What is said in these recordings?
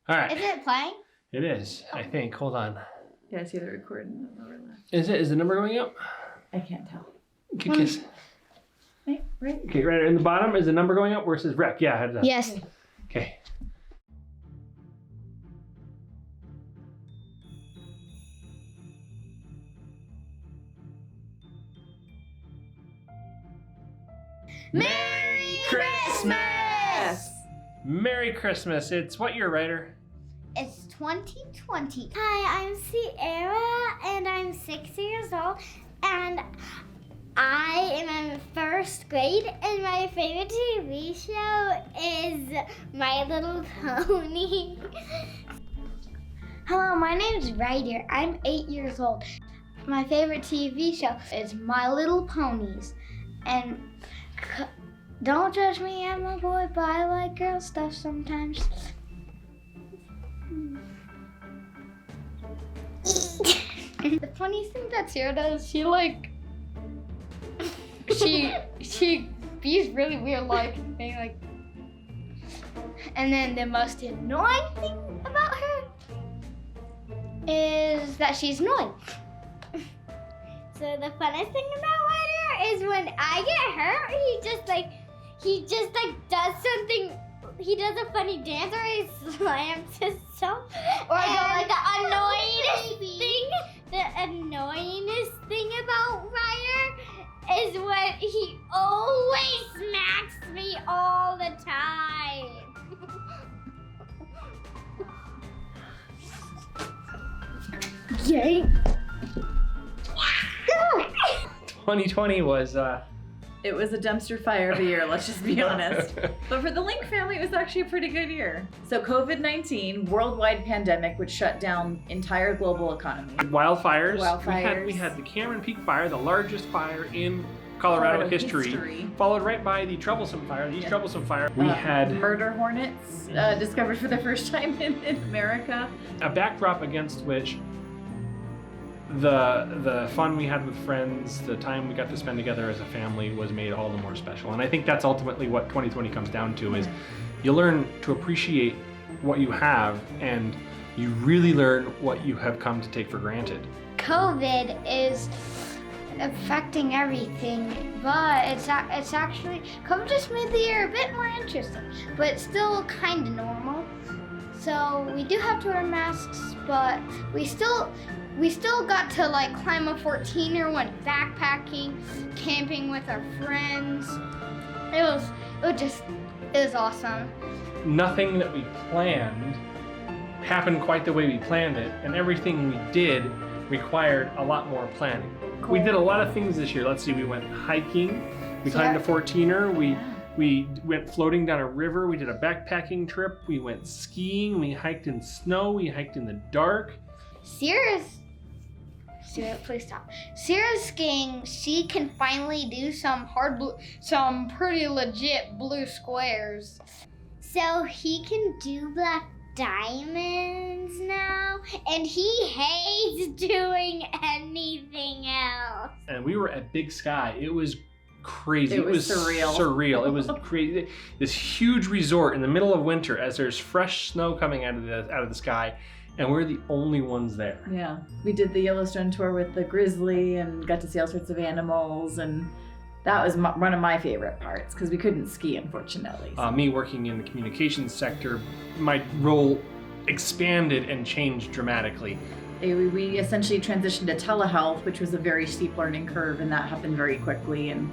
All right. Is it playing? It is, I think. Hold on. Yeah, I see the recording. Is it? Is the number going up? I can't tell. Okay, kiss. Right. Okay, right in the bottom is the number going up where it says rec. Yeah, heads up. Yes. Okay. Merry Christmas! Merry Christmas. It's what year, Ryder? It's 2020. Hi, I'm Sierra, and I'm 6 years old, and I am in first grade, and my favorite TV show is My Little Pony. Hello, my name is Ryder. I'm 8 years old. My favorite TV show is My Little Ponies, and don't judge me, I'm a boy, but I like girl stuff sometimes. The funny thing that Sarah does, she bees really weird thing like. And then the most annoying thing about her is that she's annoying. So the funniest thing about Ryder is when I get hurt, he just does something. He does a funny dance or he slams himself. Or the annoyingest thing about Ryder is when he always smacks me all the time. Yay! 2020 was It was a dumpster fire of a year, let's just be honest. But for the Link family, it was actually a pretty good year. So COVID-19, worldwide pandemic, which shut down entire global economy. Wildfires. Wildfires. We had the Cameron Peak fire, the largest fire in Colorado history, followed right by the Troublesome Fire, the East Troublesome Fire. We had murder hornets discovered for the first time in America. A backdrop against which the fun we had with friends, the time we got to spend together as a family was made all the more special. And I think that's ultimately what 2020 comes down to is you learn to appreciate what you have and you really learn what you have come to take for granted. COVID is affecting everything, but it's actually, COVID just made the year a bit more interesting, but still kind of normal. So we do have to wear masks, but we still got to climb a 14er, went backpacking, camping with our friends. It was awesome. Nothing that we planned happened quite the way we planned it, and everything we did required a lot more planning. Cool. We did a lot of things this year. Let's see, we went hiking, we climbed a 14er, we went floating down a river, we did a backpacking trip, we went skiing, we hiked in snow, we hiked in the dark. Sierra, please stop. Sierra's skiing, she can finally do some pretty legit blue squares. So he can do black diamonds now, and he hates doing anything else. And we were at Big Sky. It was crazy. It was surreal. It was crazy. This huge resort in the middle of winter as there's fresh snow coming out of the sky. And we're the only ones there. Yeah, we did the Yellowstone tour with the grizzly and got to see all sorts of animals, and that was one of my favorite parts because we couldn't ski, unfortunately. So. Me working in the communications sector, my role expanded and changed dramatically. We essentially transitioned to telehealth, which was a very steep learning curve, and that happened very quickly. And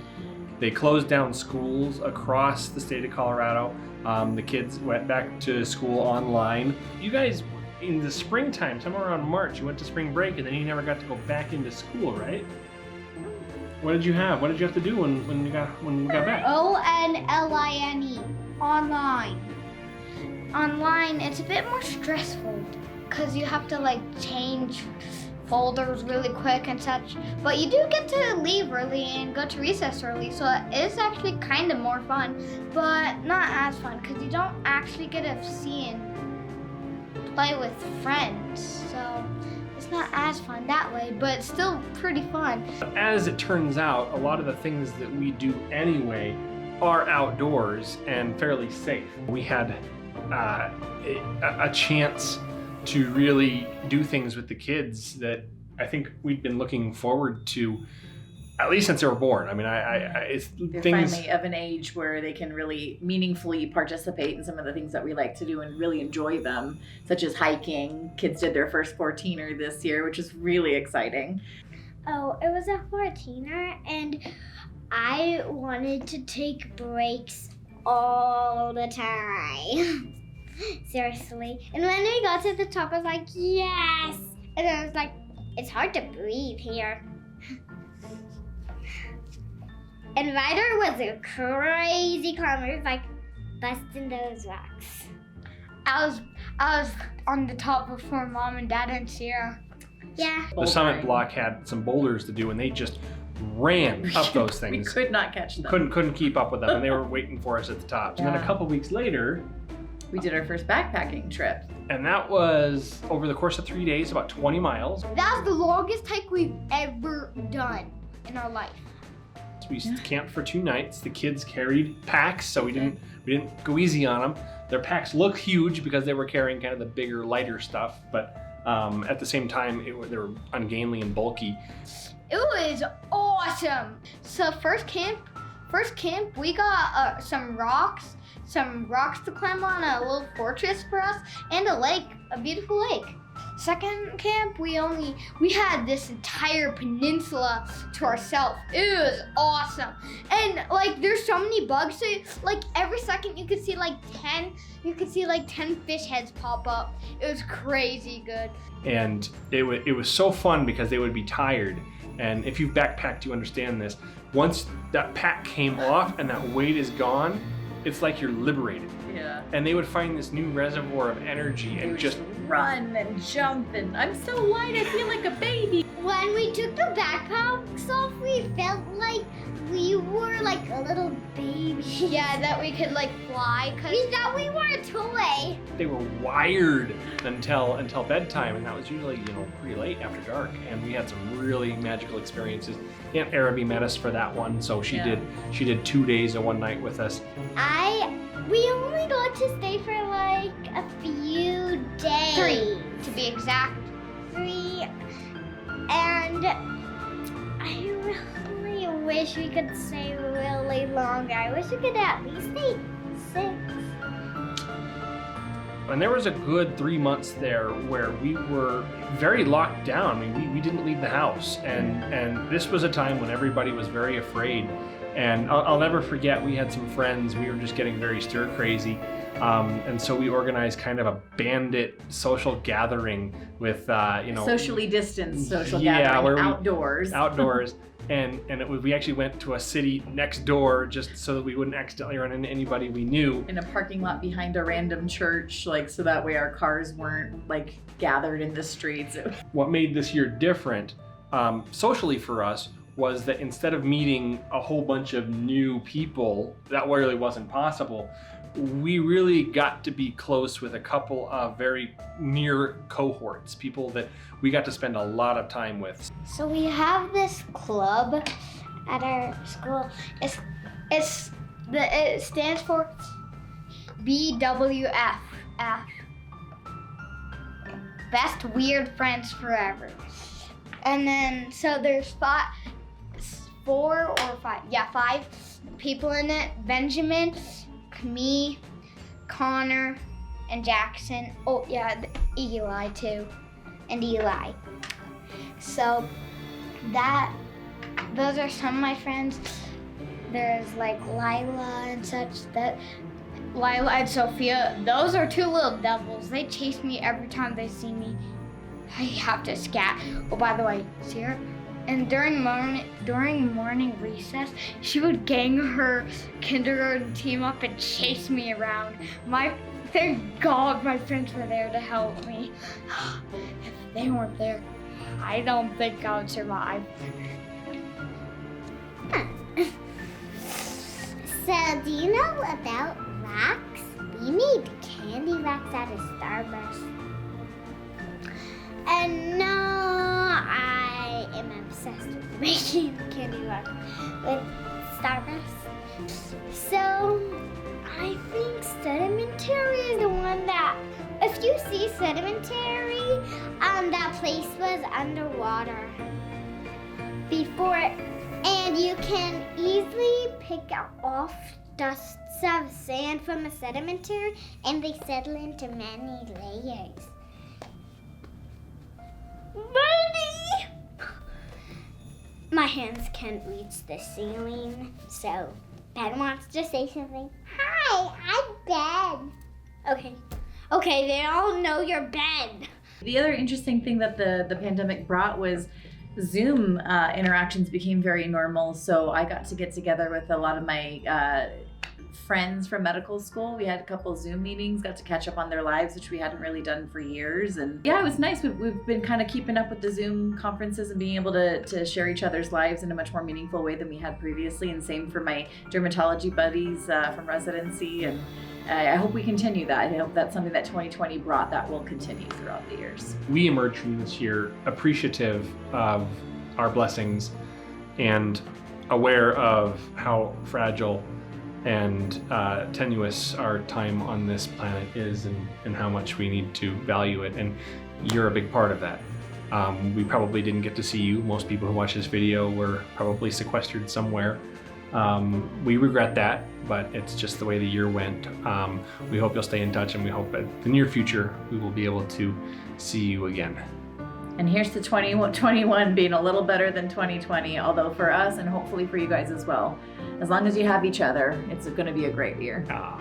they closed down schools across the state of Colorado. The kids went back to school online. You guys, in the springtime, somewhere around March, you went to spring break and then you never got to go back into school, right? What did you have? What did you have to do when you got back? ONLINE, online. Online, it's a bit more stressful because you have to change folders really quick and such. But you do get to leave early and go to recess early, so it is actually kind of more fun, but not as fun because you don't actually get to see and play with friends. So it's not as fun that way, but it's still pretty fun. As it turns out, a lot of the things that we do anyway are outdoors and fairly safe. We had a chance to really do things with the kids that I think we've been looking forward to, at least since they were born. I mean, it's They're things. finally of an age where they can really meaningfully participate in some of the things that we like to do and really enjoy them, such as hiking. Kids did their first 14er this year, which is really exciting. Oh, it was a 14er, and I wanted to take breaks all the time. Seriously. And when we got to the top, I was like, yes! And then I was like, it's hard to breathe here. And Ryder was a crazy climber. He was like busting those rocks. I was on the top before Mom and Dad and Sierra. Yeah. The summit block had some boulders to do, and they just ran up those We things. could not catch them. Couldn't keep up with them, and they were waiting for us at the top. And then a Yeah. couple weeks later, We did our first backpacking trip. and that was over the course of 3 days, about 20 miles. That was the longest hike we've ever done in our life. We camped for 2 nights. The kids carried packs, so we didn't go easy on them. Their packs looked huge because they were carrying kind of the bigger, lighter stuff, but at the same time, they were ungainly and bulky. It was awesome. So first camp, we got some rocks to climb on, a little fortress for us, and a lake, a beautiful lake. Second camp, we had this entire peninsula to ourselves. It was awesome. And like there's so many bugs, so like every second you could see like 10 fish heads pop up. It was crazy good. And it was so fun because they would be tired. And if you've backpacked, you understand this. Once that pack came off and that weight is gone, it's like you're liberated. Yeah. And they would find this new reservoir of energy We and would just run and jump, and I'm so light, I feel like a baby. When we took the backpacks off, we felt like we were like a little baby. Yeah, that we could like fly. We thought we were a toy. they were wired until bedtime, and that was usually pretty late after dark. And we had some really magical experiences. Aunt Araby met us for that one, so she Yeah. did 2 days and 1 night with us. We only got to stay for like a few days. 3, to be exact. 3. And I really wish we could stay really longer. I wish we could at least stay 6. And there was a good 3 months there where we were very locked down. I mean, we didn't leave the house, and this was a time when everybody was very afraid. And I'll never forget, we had some friends, we were just getting very stir crazy. And so we organized kind of a bandit social gathering with, Socially distanced social Yeah, gathering where we- outdoors. outdoors. And we actually went to a city next door just so that we wouldn't accidentally run into anybody we knew. In a parking lot behind a random church, like so that way our cars weren't like gathered in the streets. What made this year different socially for us was that instead of meeting a whole bunch of new people, that really wasn't possible. We really got to be close with a couple of very near cohorts, people that we got to spend a lot of time with. So we have this club at our school. It stands for BWF. Best Weird Friends Forever. And then so there's 5 people in it. Benjamin, me, Connor, and Jackson. Oh yeah, Eli too. And Eli. So those are some of my friends. There's like Lila and such. Lila and Sophia, those are 2 little devils. They chase me every time they see me. I have to scat. Oh, by the way, Sierra, and during morning recess, she would gang her kindergarten team up and chase me around. Thank God my friends were there to help me. If they weren't there, I don't think I would survive. So, do you know about rocks? We made candy rocks out of Starburst. And no, I am obsessed with making candy rocks with Starburst. So, I think sedimentary is the if you see sedimentary, that place was underwater before, and you can easily pick off dusts of sand from a sedimentary, and they settle into many layers. Birdie! My hands can't reach the ceiling, so Ben wants to say something. Hi, I'm Ben. Okay, they all know you're Ben. The other interesting thing that the pandemic brought was Zoom interactions became very normal. So I got to get together with a lot of my friends from medical school. We had a couple Zoom meetings, got to catch up on their lives, which we hadn't really done for years. And yeah, it was nice. We've been kind of keeping up with the Zoom conferences and being able to share each other's lives in a much more meaningful way than we had previously. And same for my dermatology buddies from residency. And I hope we continue that. I hope that's something that 2020 brought that will continue throughout the years. We emerged from this year appreciative of our blessings and aware of how fragile and tenuous our time on this planet is, and how much we need to value it. And you're a big part of that. We probably didn't get to see you. Most people who watch this video were probably sequestered somewhere. We regret that, but it's just the way the year went. We hope you'll stay in touch, and we hope that in the near future we will be able to see you again. And here's to 2021 being a little better than 2020, although for us and hopefully for you guys as well. As long as you have each other, it's going to be a great year. Ah.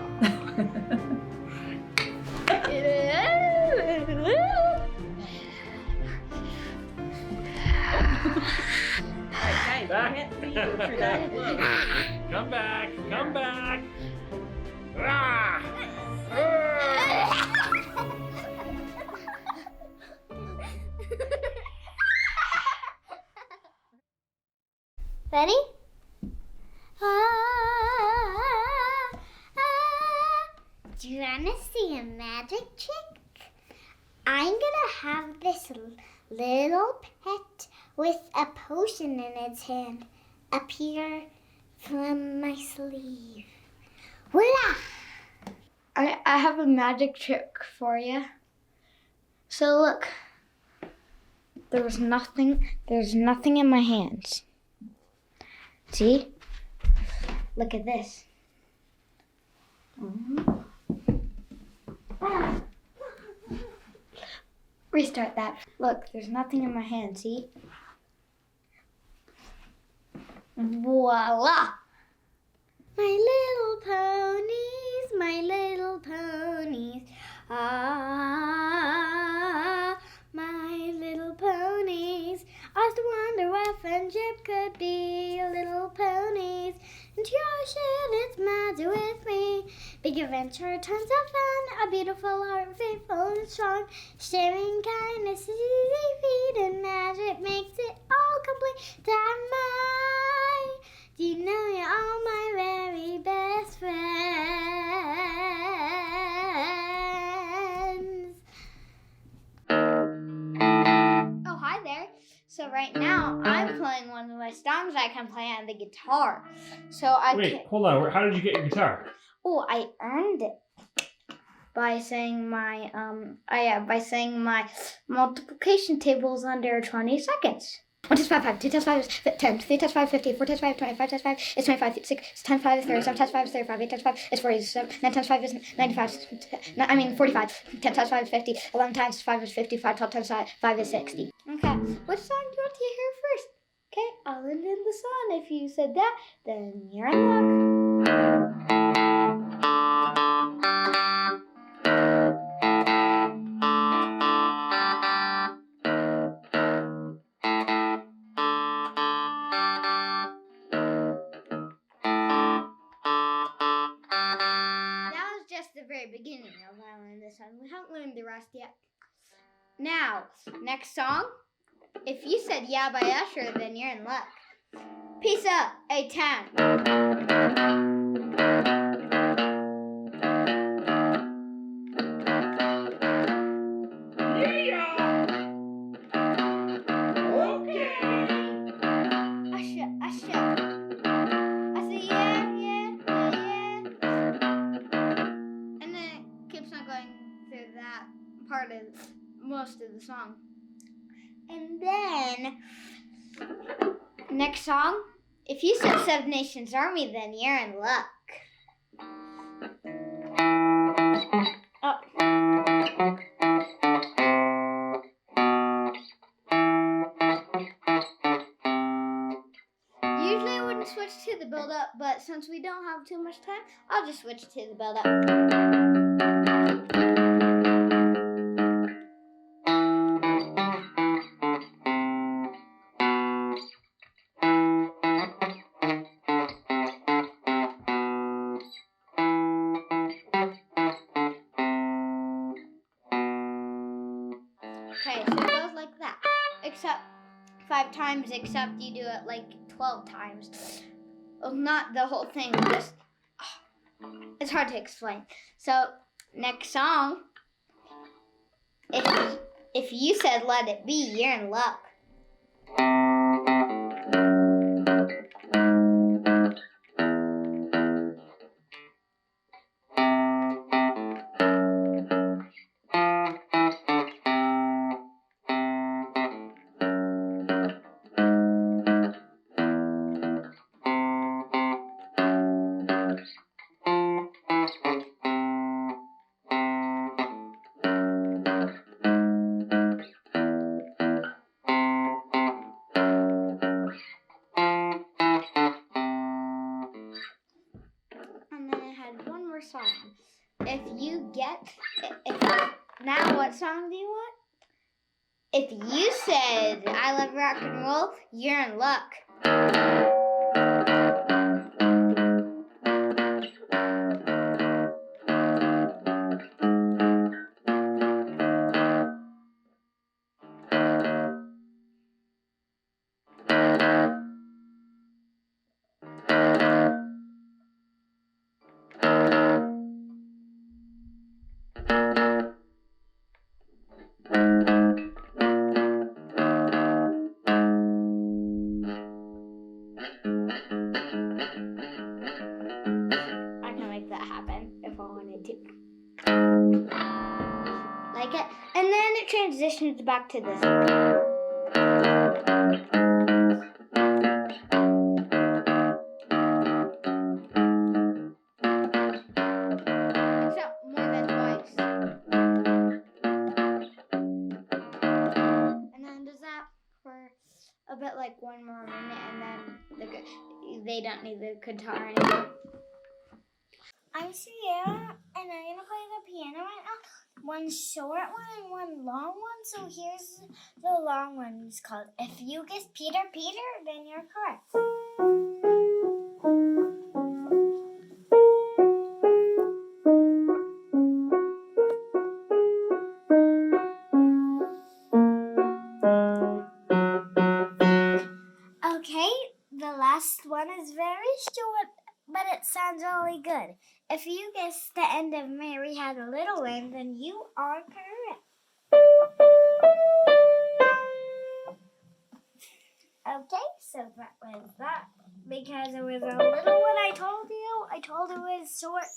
Guys, I can't see you for that. Come back! Come back! Ah! Ready? Do you want to see a magic trick? I'm gonna have this little pet with a potion in its hand appear from my sleeve. Voila! I have a magic trick for you. So look, there's nothing in my hands. See? Look at this. Restart that. Look, there's nothing in my hand, see? Voila! My little ponies, ah, my little ponies. I used to wonder what friendship could be, little ponies. Into your ocean, it's magic with me. Big adventure, tons of fun, a beautiful heart, faithful and strong. Sharing kindness is easy feat, and magic makes it all complete. Do you know you're all my very best friends? Oh, hi there. So right now, I'm playing one of my songs I can play on the guitar. So Wait, hold on. How did you get your guitar? Oh, I earned it by saying my multiplication tables under 20 seconds. 1 times 5, 5. 2 times 5 is 10. 3 times 5 is 50. 4 times 5 is 20. 5 times 5 is 25. 6 times 5 is 30. 7 times 5 is 35. 8 times 5 is 47. 9 times 5 is 95. 45. 10 times 5 is 50. 11 times 5 is 55. 12 times 5 is 60. Okay, which song do you want to hear first? Okay, Island in the Sun. If you said that, then you're in luck. Beginning of Island in the Sun. We haven't learned the rest yet. Now, next song. If you said Yeah by Usher, then you're in luck. Peace up, A-Town. part of most of the song. And then next song, if you said Seven Nations Army, then you're in luck. Oh. Usually I wouldn't switch to the build-up, but since we don't have too much time, I'll just switch to the build-up. Okay, so it goes like that, except 5 times, except you do it like 12 times. Well, not the whole thing, just, it's hard to explain. So, next song, if you said Let It Be, you're in luck. And then I had one more song. Now what song do you want? If you said I love rock and roll, you're in luck. I can make that happen if I wanted to. Like it. And then it transitions back to this. Except more than twice. And then does that for a bit, like 1 more minute, and then they don't need the guitar anymore. I'm Sierra, and I'm going to play the piano right now. One short one and one long one. So here's the long one. It's called If You Guess Peter, Peter, then you're correct. Okay, the last one is very short, but it sounds really good. If you guess the end of Mary Had a Little Lamb, then you are correct. Okay, so that was that. Because it was a little one I told you. I told it was short.